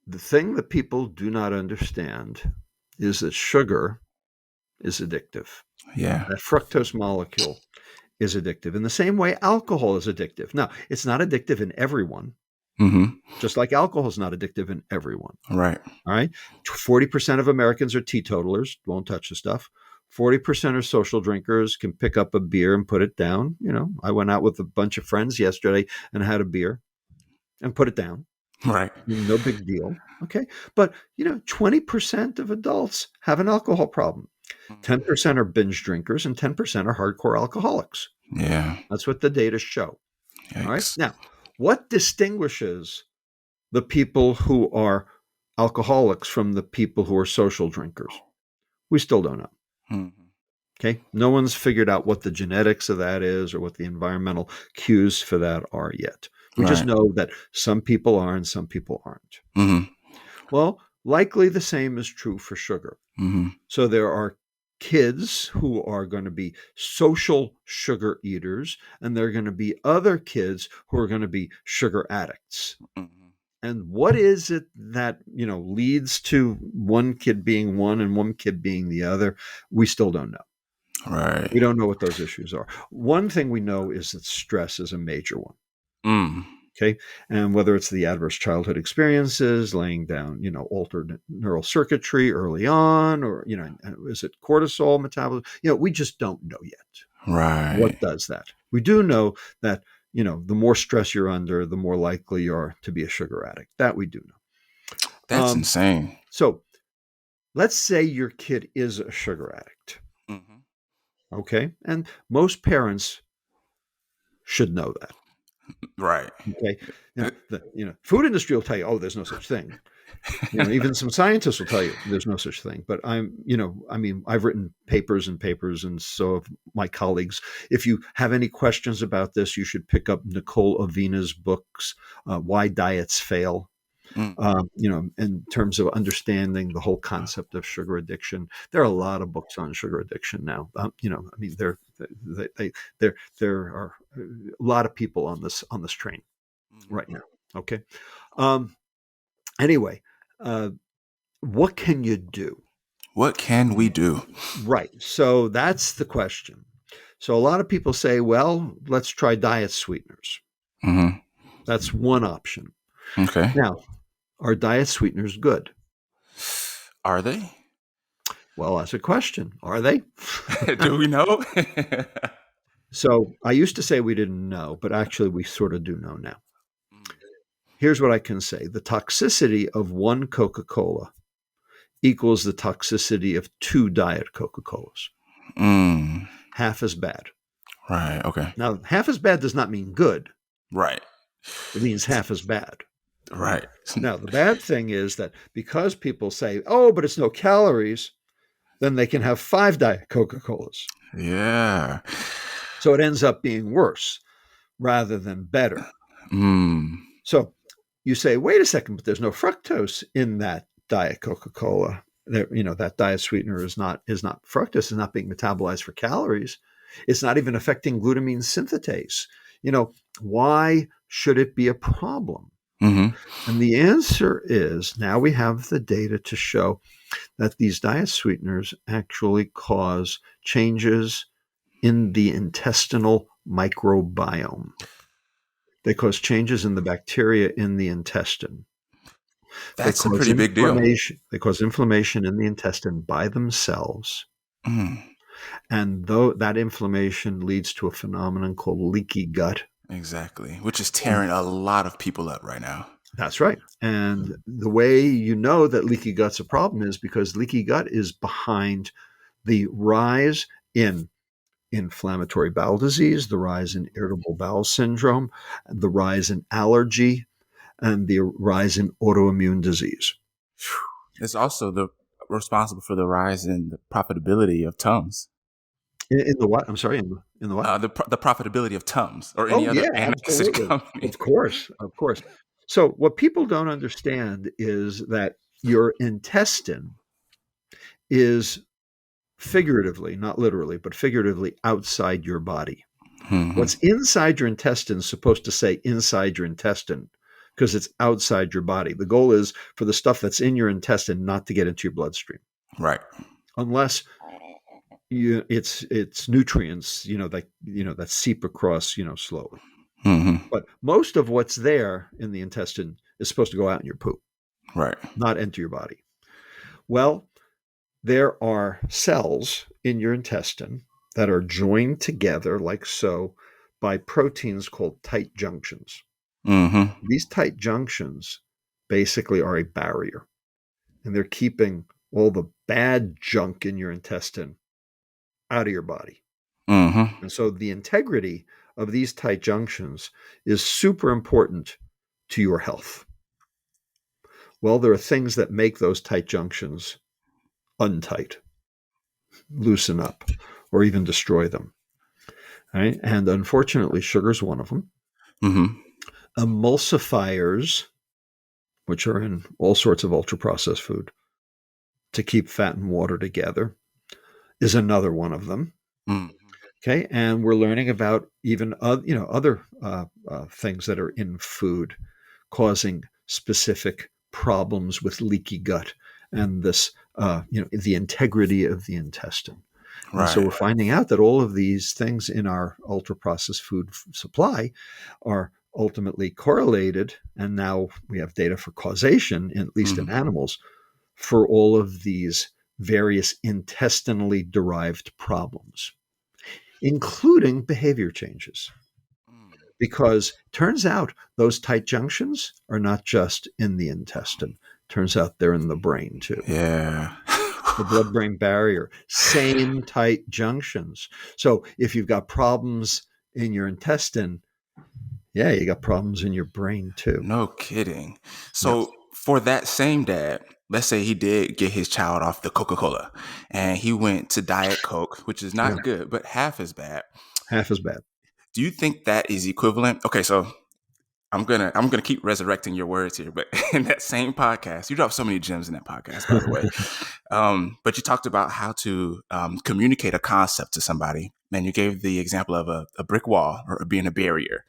S1: the thing that people do not understand is that sugar is addictive.
S2: Yeah.
S1: That fructose molecule is addictive in the same way alcohol is addictive. Now, it's not addictive in everyone,
S2: Mm-hmm.
S1: just like alcohol is not addictive in everyone.
S2: Right.
S1: All right. 40% of Americans are teetotalers, won't touch the stuff. 40% are social drinkers, can pick up a beer and put it down. I went out with a bunch of friends yesterday and had a beer and put it down.
S2: Right.
S1: No big deal. Okay. But, 20% of adults have an alcohol problem. 10% are binge drinkers and 10% are hardcore alcoholics.
S2: Yeah.
S1: That's what the data show. All right.
S2: Yikes.
S1: Now, what distinguishes the people who are alcoholics from the people who are social drinkers? We still don't know.
S2: Mhm.
S1: Okay. No one's figured out what the genetics of that is or what the environmental cues for that are yet. We just
S2: Right.
S1: know that some people are and some people aren't.
S2: Mm-hmm.
S1: Well, likely the same is true for sugar.
S2: Mm-hmm.
S1: So there are kids who are going to be social sugar eaters, and there are going to be other kids who are going to be sugar addicts.
S2: Mm-hmm.
S1: And what is it that, leads to one kid being one and one kid being the other? We still don't know. We
S2: Right.
S1: don't know what those issues are. One thing we know is that stress is a major one.
S2: Mm.
S1: Okay. And whether it's the adverse childhood experiences, laying down, altered neural circuitry early on, or, is it cortisol metabolism? We just don't know yet. What
S2: Right.
S1: does that? We do know that, the more stress you're under, the more likely you are to be a sugar addict. That we do know.
S2: That's insane.
S1: So let's say your kid is a sugar addict.
S2: Mm-hmm.
S1: Okay. And most parents should know that.
S2: Right.
S1: Okay. The food industry will tell you, oh, there's no such thing. Even some scientists will tell you there's no such thing. But I've written papers and papers, and so have my colleagues. If you have any questions about this, you should pick up Nicole Avina's books, Why Diets Fail.
S2: Mm.
S1: In terms of understanding the whole concept of sugar addiction, there are a lot of books on sugar addiction now. There are a lot of people on this train
S2: Mhm.
S1: right now. Okay. Um, anyway, uh, what can you do?
S2: What can we do?
S1: Right. So that's the question. So a lot of people say, well, let's try diet sweeteners.
S2: Mm-hmm.
S1: That's one option.
S2: Okay.
S1: Now, are diet sweeteners good?
S2: Are they?
S1: Well, that's a question. Are they?
S2: Do we know?
S1: So I used to say we didn't know, but actually we sort of do know now.
S2: Mm.
S1: Here's what I can say. The toxicity of one Coca-Cola equals the toxicity of two Diet Coca-Colas.
S2: Mm.
S1: Half as bad.
S2: Right. Okay.
S1: Now, half as bad does not mean good.
S2: Right.
S1: It means half as bad.
S2: Right.
S1: Now, the bad thing is that because people say, oh, but it's no calories, then they can have 5 Diet Coca-Colas.
S2: Yeah.
S1: So it ends up being worse rather than better.
S2: Mm.
S1: So you say, wait a second, but there's no fructose in that Diet Coca-Cola. That diet sweetener is not fructose, is not being metabolized for calories. It's not even affecting glutamine synthetase. Why should it be a problem?
S2: Mm-hmm.
S1: And the answer is now we have the data to show that these diet sweeteners actually cause changes in the intestinal microbiome. They cause changes in the bacteria in the intestine. They
S2: That's a
S1: cause
S2: pretty big deal.
S1: inflammation. They cause inflammation in the intestine by themselves.
S2: Mm.
S1: And though that inflammation leads to a phenomenon called leaky gut.
S2: Exactly. Which is tearing a lot of people up right now.
S1: That's right. And the way you know that leaky gut's a problem is because leaky gut is behind the rise in inflammatory bowel disease, the rise in irritable bowel syndrome, the rise in allergy, and the rise in autoimmune disease.
S2: It's also responsible for the rise in the profitability of Tums.
S1: In the what? I'm sorry, in the what?
S2: The profitability of Tums or any
S1: Oh,
S2: other
S1: yeah,
S2: antacid
S1: absolutely.
S2: company.
S1: Of course, of course. So what people don't understand is that your intestine is figuratively, not literally, but figuratively outside your body.
S2: Hmm.
S1: What's inside your intestine is supposed to say inside your intestine because it's outside your body. The goal is for the stuff that's in your intestine not to get into your bloodstream
S2: Right.
S1: unless it's nutrients, that seep across, slowly.
S2: Hmm.
S1: But most of what's there in the intestine is supposed to go out in your poop,
S2: Right.
S1: not enter your body. Well, there are cells in your intestine that are joined together like so by proteins called tight junctions.
S2: Hmm.
S1: These tight junctions basically are a barrier, and they're keeping all the bad junk in your intestine out of your body.
S2: Hmm.
S1: And so the integrity of these tight junctions is super important to your health. Well, there are things that make those tight junctions untight, loosen up, or even destroy them. Right? And unfortunately, sugar is one of them.
S2: Hmm.
S1: Emulsifiers, which are in all sorts of ultra processed food to keep fat and water together, is another one of them.
S2: Hmm.
S1: Okay, and we're learning about even other things that are in food causing specific problems with leaky gut and this the integrity of the intestine. And so
S2: Right.
S1: we're finding out that all of these things in our ultra processed food supply are ultimately correlated. And now we have data for causation, at least in
S2: Hmm.
S1: animals, for all of these various intestinally derived problems, including behavior changes. Because turns out those tight junctions are not just in the intestine. Turns out they're in the brain too.
S2: Yeah.
S1: The blood brain barrier, same tight junctions. So if you've got problems in your intestine, yeah, you got problems in your brain too.
S2: No kidding.
S1: Yep.
S2: So for that same dad, let's say he did get his child off the Coca-Cola and he went to Diet Coke, which is
S1: Yeah.
S2: not good, but half as bad.
S1: Half as bad.
S2: Do you think that is equivalent? Okay, so I'm gonna keep resurrecting your words here, but in that same podcast, you dropped so many gems in that podcast, by the way. But you talked about how to communicate a concept to somebody, and you gave the example of a brick wall or being a barrier.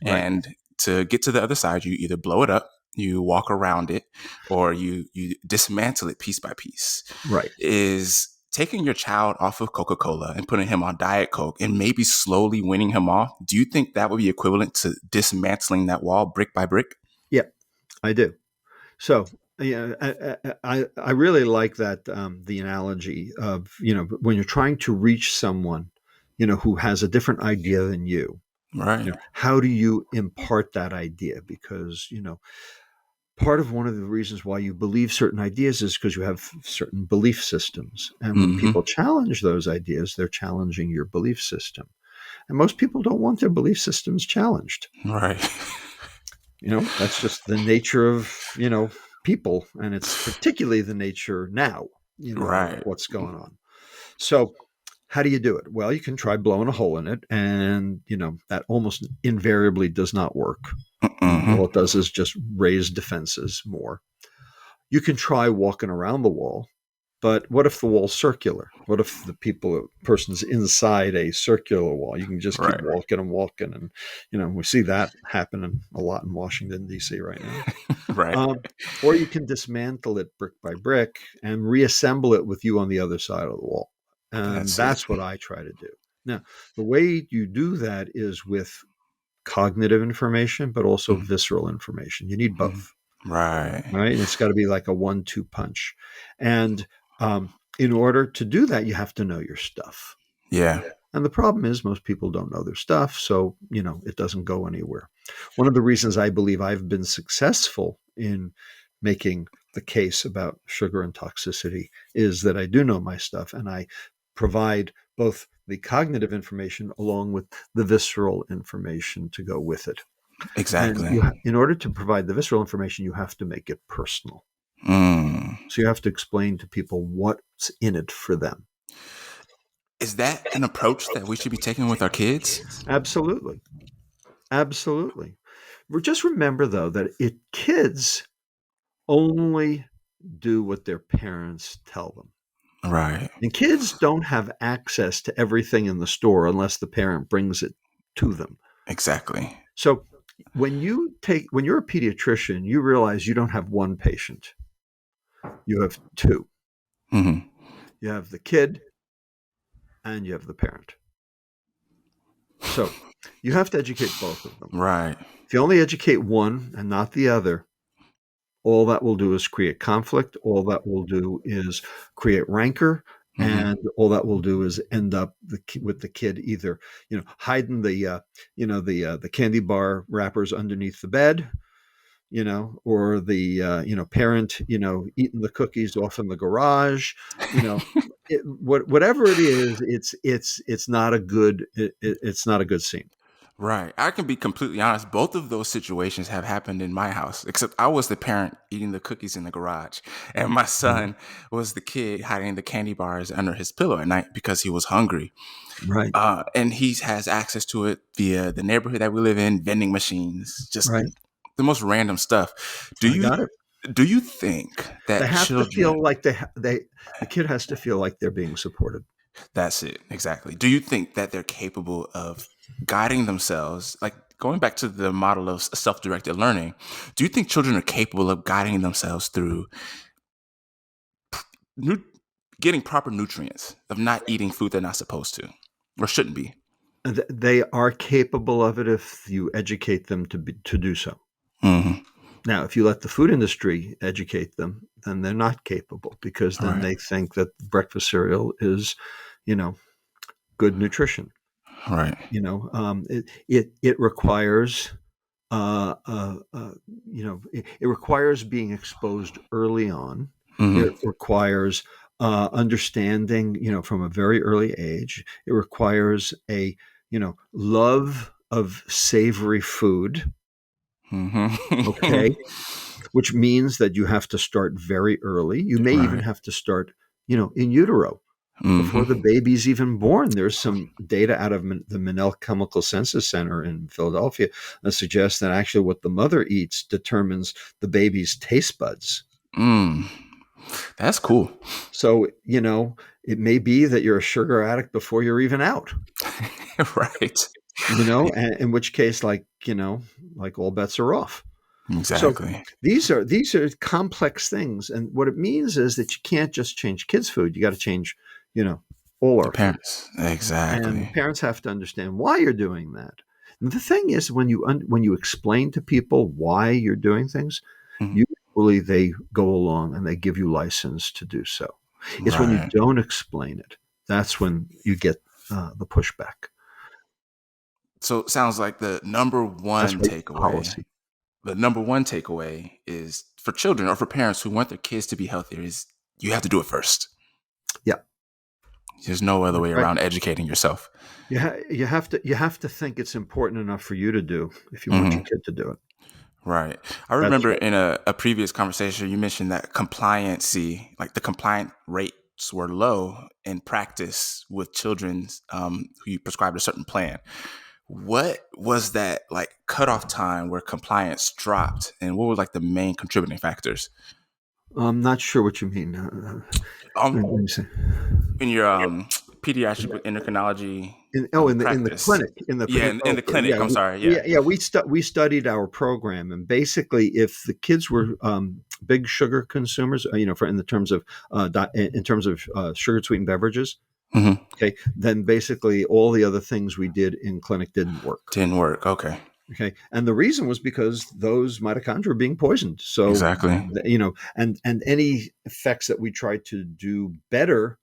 S1: Right.
S2: And to get to the other side, you either blow it up, you walk around it, or you dismantle it piece by piece.
S1: Right.
S2: Is taking your child off of Coca-Cola and putting him on Diet Coke and maybe slowly weaning him off, do you think that would be equivalent to dismantling that wall brick by brick?
S1: Yeah, I do. So yeah, I really like that the analogy of when you're trying to reach someone who has a different idea than you.
S2: Right.
S1: How do you impart that idea? Because part of one of the reasons why you believe certain ideas is because you have certain belief systems, and when
S2: Hmm.
S1: people challenge those ideas, they're challenging your belief system. And most people don't want their belief systems challenged.
S2: Right.
S1: That's just the nature of people, and it's particularly the nature now of
S2: Right.
S1: what's going on. So how do you do it? Well, you can try blowing a hole in it, and that almost invariably does not work.
S2: Hmm.
S1: All it does is just raise defenses more. You can try walking around the wall, but what if the wall's circular? What if the person's inside a circular wall? You can just keep
S2: Right.
S1: walking and walking, and we see that happening a lot in Washington D.C. right now.
S2: Right.
S1: Or you can dismantle it brick by brick and reassemble it with you on the other side of the wall, and
S2: That's it.
S1: that's what I try to do. Now, the way you do that is with cognitive information, but also
S2: Mhm.
S1: visceral information. You need
S2: Mhm.
S1: both.
S2: Right.
S1: Right? And it's got to be like a 1-2 punch. And in order to do that, you have to know your stuff.
S2: Yeah.
S1: And the problem is most people don't know their stuff, so it doesn't go anywhere. One of the reasons I believe I've been successful in making the case about sugar and toxicity is that I do know my stuff, and I provide both the cognitive information along with the visceral information to go with it. And
S2: Exactly.
S1: in order to provide the visceral information, you have to make it personal.
S2: Mm.
S1: So you have to explain to people what's in it for them.
S2: Is that an approach that we should be taking with our kids?
S1: Absolutely. Absolutely. Just remember, though, that kids only do what their parents tell them.
S2: Right.
S1: And kids don't have access to everything in the store unless the parent brings it to them.
S2: Exactly.
S1: So when you're a pediatrician, you realize you don't have one patient. You have two.
S2: Hmm.
S1: You have the kid and you have the parent. So you have to educate both of them.
S2: Right.
S1: If you only educate one and not the other, all that will do is create conflict. All that will do is create rancor.
S2: Hmm.
S1: And all that will do is end up with the kid either, hiding the candy bar wrappers underneath the bed, or the parent, eating the cookies off in the garage, whatever it is, it's not a good it's not a good scene.
S2: Right. I can be completely honest. Both of those situations have happened in my house, except I was the parent eating the cookies in the garage, and my
S1: Mhm.
S2: son was the kid hiding the candy bars under his pillow at night because he was hungry.
S1: Right,
S2: And he has access to it via the neighborhood that we live in, vending machines, just
S1: right.
S2: the most random stuff. Do
S1: I
S2: you
S1: got it.
S2: do you think
S1: They
S2: that
S1: have to
S2: children?
S1: feel like the kid has to feel like they're being supported.
S2: That's it. Exactly. Do you think that they're capable of guiding themselves? Like going back to the model of self directed learning, do you think children are capable of guiding themselves through nu- getting proper nutrients, of not eating food they're not supposed to or shouldn't be?
S1: They are capable of it if you educate them to do so.
S2: Hmm.
S1: Now, if you let the food industry educate them, then they're not capable because then
S2: Right.
S1: they think that breakfast cereal is, you know, good nutrition.
S2: Right.
S1: It requires, uh, uh, uh, it requires being exposed early on. It
S2: Hmm.
S1: requires understanding, from a very early age. It requires a, love of savory food.
S2: Hmm.
S1: Okay, which means that you have to start very early. You may even
S2: Right.
S1: have to start, in utero before
S2: Hmm.
S1: the baby's even born. There's some data out of the Menel Chemical Sensus Center in Philadelphia that suggests that actually what the mother eats determines the baby's taste buds.
S2: Mm. That's cool.
S1: So, it may be that you're a sugar addict before you're even out,
S2: Right.
S1: and in which case, like all bets are off. So
S2: Exactly.
S1: these are complex things, and what it means is that you can't just change kids' food. You got to change, you know, all
S2: The
S1: our food,
S2: parents.
S1: and the
S2: Exactly.
S1: parents have to understand why you're doing that. And the thing is, when you explain to people why you're doing things,
S2: Mhm.
S1: usually they go along and they give you license to do so. It's when you
S2: Right.
S1: don't explain it that's when you get the pushback.
S2: So it sounds like
S1: That's why you have policy.
S2: the number one takeaway is for children or for parents who want their kids to be healthier is you have to do it first.
S1: Yeah,
S2: There's no other
S1: that's
S2: way
S1: right.
S2: around educating yourself.
S1: You have to think it's important enough for you to do if you want your
S2: Hmm.
S1: kid to do it.
S2: Right. I
S1: That's
S2: remember
S1: right.
S2: in a previous conversation, you mentioned that compliancy, like the compliant rates were low in practice with children who you prescribed a certain plan. What was that like cutoff time where compliance dropped, and what were like the main contributing factors?
S1: I'm not sure what you mean.
S2: Um,
S1: Let me see.
S2: in your pediatric with endocrinology
S1: In the
S2: practice,
S1: clinic,
S2: yeah, in the
S1: okay,
S2: clinic.
S1: yeah,
S2: I'm sorry, yeah.
S1: we studied our program, and basically, if the kids were big sugar consumers, for in the terms of in terms of sugar sweetened beverages,
S2: Hmm.
S1: okay, then basically all the other things we did in clinic didn't work.
S2: Didn't work. Okay,
S1: Okay, and the reason was because those mitochondria were being poisoned. So,
S2: exactly.
S1: and any effects that we tried to do better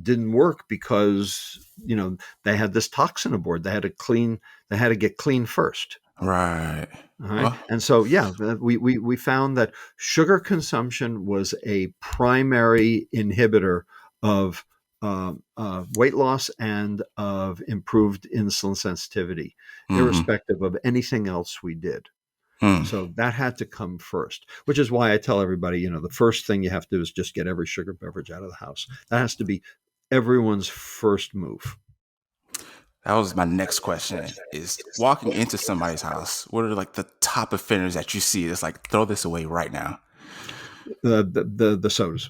S1: didn't work because they had this toxin aboard. They had to get clean first.
S2: Right.
S1: All right,
S2: Well,
S1: and so yeah, we found that sugar consumption was a primary inhibitor of weight loss and of improved insulin sensitivity,
S2: Mm-hmm.
S1: irrespective of anything else we did.
S2: Mm.
S1: So that had to come first, which is why I tell everybody, the first thing you have to do is just get every sugar beverage out of the house. That has to be everyone's first move.
S2: That was my next question: is walking into somebody's house, what are like the top offenders that you see? It's like throw this away right now.
S1: The sodas,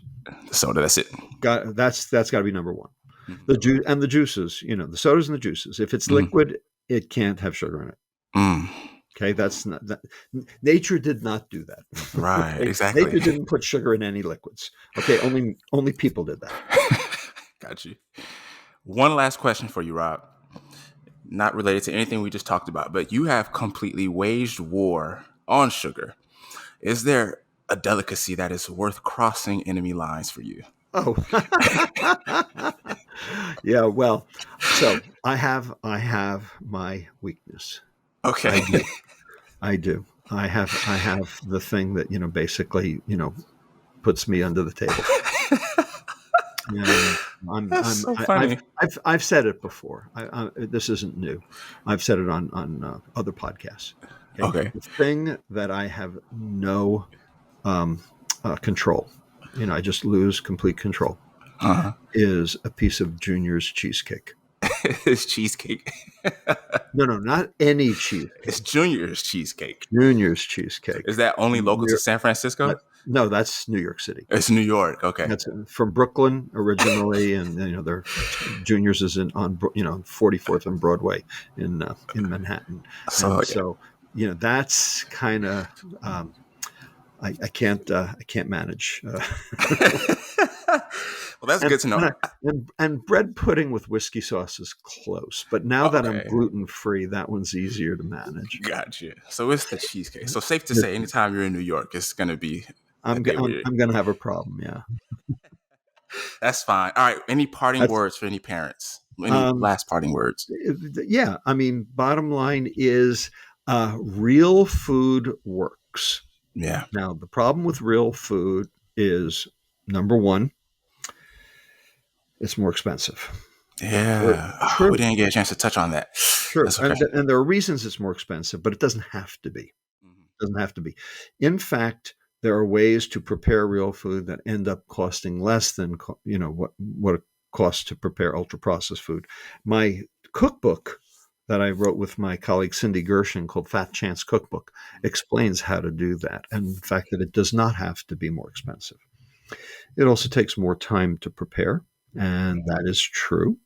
S2: So that's it.
S1: that's got to be number one.
S2: Mm-hmm.
S1: The juice and the juices, the sodas and the juices. If it's
S2: Mm-hmm.
S1: liquid, it can't have sugar in it.
S2: Mm.
S1: Okay, that's not that. Nature did not do that.
S2: Right.
S1: Okay,
S2: Exactly.
S1: nature didn't put sugar in any liquids. Okay, only people did that.
S2: Got you. One last question for you, Rob. Not related to anything we just talked about, but you have completely waged war on sugar. Is there a delicacy that is worth crossing enemy lines for you?
S1: Oh, yeah. Well, so I have my weakness.
S2: Okay.
S1: I do. I do. I have the thing that basically puts me under the table. And
S2: That's so funny.
S1: I've said it before. This isn't new. I've said it on other podcasts. Okay,
S2: Okay.
S1: the thing that I have no um, control, I just lose complete control,
S2: Uh-huh.
S1: is a piece of Junior's cheesecake.
S2: It's cheesecake.
S1: No, no, not any
S2: It's
S1: cheesecake.
S2: Junior's cheesecake.
S1: Junior's cheesecake.
S2: Is that only local to San
S1: That,
S2: Francisco?
S1: no, that's New York City.
S2: It's New York. Okay.
S1: That's from Brooklyn originally, and their Juniors is on 44th and Broadway in Manhattan,
S2: So
S1: and so that's kind of I can't manage.
S2: well, that's
S1: and,
S2: good to know.
S1: and bread pudding with whiskey sauce is close, but now that I'm
S2: Okay.
S1: gluten free, that one's easier to manage.
S2: Gotcha. So it's the cheesecake. So safe to say, anytime you're in New York, it's gonna be a
S1: I'm
S2: day
S1: I'm,
S2: where
S1: I'm gonna have a problem. Yeah.
S2: that's fine. All right. Any parting
S1: That's
S2: words for any parents? Any
S1: um,
S2: last parting words?
S1: yeah. I mean, bottom line is real food works.
S2: Yeah.
S1: Now, the problem with real food is number one, it's more expensive.
S2: Yeah. Oh, we
S1: True,
S2: didn't get a chance to touch on that.
S1: true,
S2: That's okay.
S1: and there are reasons it's more expensive, but it doesn't have to be.
S2: Mhm.
S1: Doesn't have to be. In fact, there are ways to prepare real food that end up costing less than what it costs to prepare ultra processed food. My cookbook that I wrote with my colleague Cindy Gershon called Fat Chance Cookbook explains how to do that, and the fact that it does not have to be more expensive. It also takes more time to prepare, and that is true.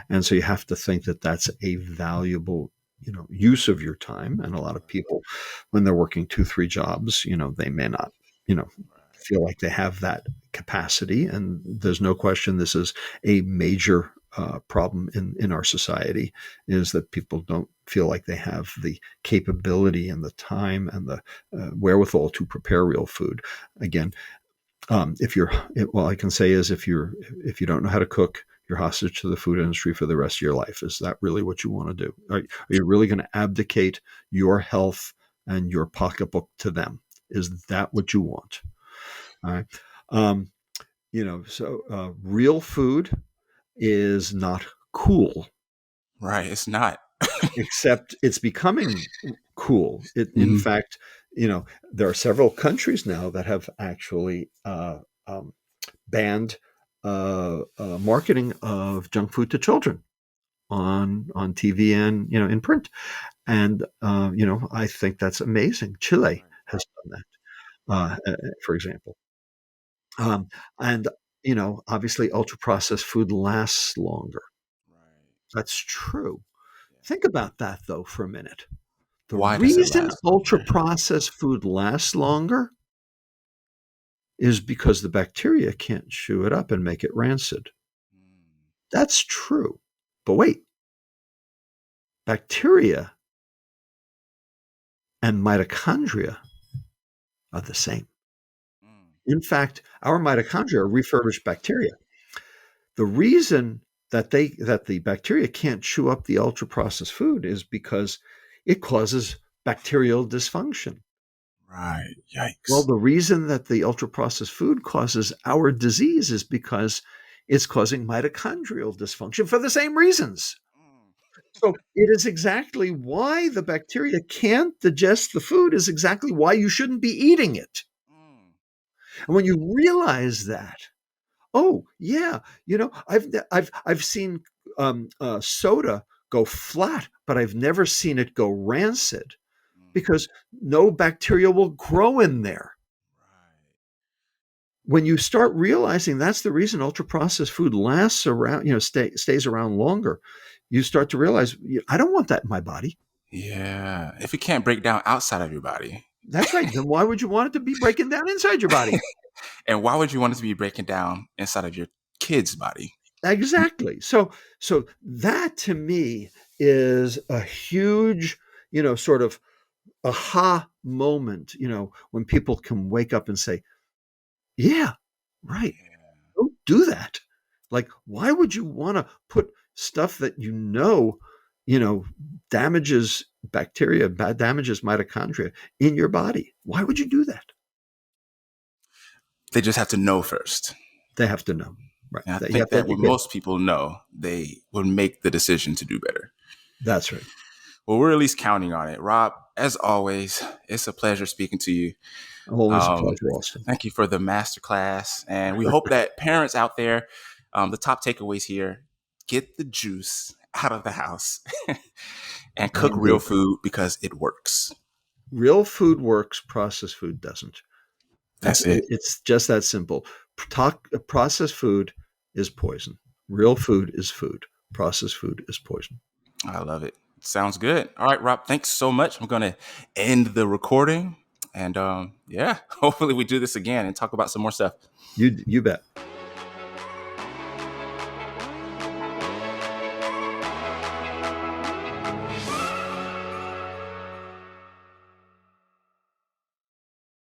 S1: And so you have to think that that's a valuable, use of your time. And a lot of people, when they're working 2, 3 jobs, they may not, you know, feel like they have that capacity. And there's no question this is a major problem in our society, is that people don't feel like they have the capability and the time and the wherewithal to prepare real food. Again, if you're well, I can say is if you don't know how to cook, you're hostage to the food industry for the rest of your life. Is that really what you want to do? Are you really going to abdicate your health and your pocketbook to them? Is that what you want? All right. Um, so real food is not cool,
S2: Right. It's not.
S1: except it's becoming cool. In
S2: Mhm.
S1: fact, there are several countries now that have actually banned marketing of junk food to children on TV and in print. And I think that's amazing. Chile has done that, for example. Um, and obviously, ultra processed food lasts longer.
S2: Right.
S1: That's true.
S2: Yeah.
S1: Think about that though for a minute. The
S2: Why does it
S1: reason
S2: last
S1: ultra
S2: longer?
S1: processed food lasts longer is because the bacteria can't chew it up and make it rancid.
S2: Mm.
S1: That's true. But wait, bacteria and mitochondria are the same.
S2: Mm.
S1: In fact, our mitochondria are refurbished bacteria. The reason that the bacteria can't chew up the ultra processed food is because it causes bacterial dysfunction.
S2: Right.
S1: Well,
S2: Yikes.
S1: the reason that the ultra processed food causes our disease is because It's causing mitochondrial dysfunction for the same reasons.
S2: Mm,
S1: So it is exactly why the bacteria can't digest the food, is exactly why you shouldn't be eating it.
S2: mm,
S1: And when you realize that, oh yeah, I've seen soda go flat, but I've never seen it go rancid
S2: mhm.
S1: because no bacteria will grow in there.
S2: Right.
S1: When you start realizing that's the reason ultra processed food lasts around, stays around longer, you start to realize I don't want that in my body.
S2: Yeah. If it can't break down outside of your body,
S1: That's right. Then why would you want it to be breaking down inside your body?
S2: and why would you want it to be breaking down inside of your kid's body?
S1: Exactly. So that to me is a huge, sort of aha moment, when people can wake up and say, yeah, right. Don't do that. Like, why would you want to put stuff that you know, damages bacteria, damages mitochondria in your body? Why would you do that?
S2: They just have to know first.
S1: They have to know, right?
S2: And I
S1: That you
S2: think
S1: have to
S2: that when
S1: educate.
S2: most people know, they would make the decision to do better.
S1: That's right.
S2: Well, we're at least counting on it. Rob, as always, it's a pleasure speaking to you.
S1: Always a
S2: Um,
S1: pleasure, Austin.
S2: Thank you for the masterclass. And we hope that parents out there, the top takeaways here, get the juice out of the house and cook real
S1: Indeed.
S2: food because it works.
S1: Real food works, processed food doesn't.
S2: That's it.
S1: It's just that simple. Processed food is poison. Real food is food. Processed food is poison.
S2: I love it. Sounds good. All right, Rob, thanks so much. I'm going to end the recording. And yeah, hopefully we do this again and talk about some more stuff.
S1: You bet.